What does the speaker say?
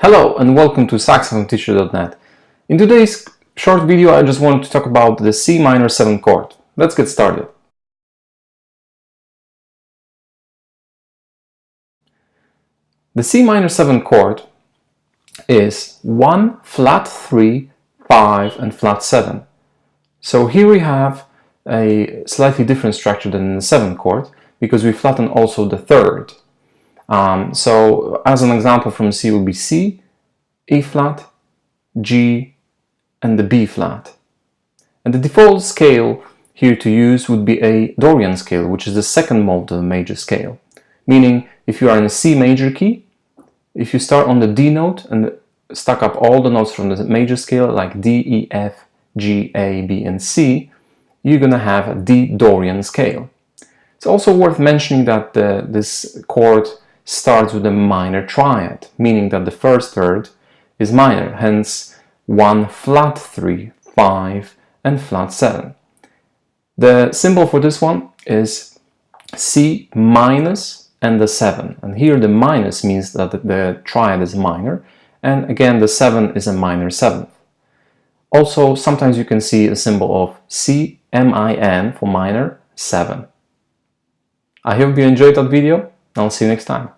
Hello and welcome to SaxophoneTeacher.net. In today's short video I just wanted to talk about the C minor 7 chord. Let's get started. The C minor 7 chord is 1, flat 3, 5 and flat 7. So here we have a slightly different structure than in the 7th chord because we flatten also the third. So as an example from C would be C, E flat, G and the B flat. And the default scale here to use would be a Dorian scale, which is the second mode of the major scale. Meaning if you are in a C major key, if you start on the D note and stack up all the notes from the major scale like D, E, F, G, A, B and C, you're gonna have a D Dorian scale. It's also worth mentioning that this chord starts with a minor triad, meaning that the first third is minor, hence 1, flat 3, 5 and flat 7. The symbol for this one is C minus and the 7, and here the minus means that the triad is minor, and again the 7 is a minor 7th. Also sometimes you can see a symbol of C, M-I-N for minor 7. I hope you enjoyed that video, and I'll see you next time.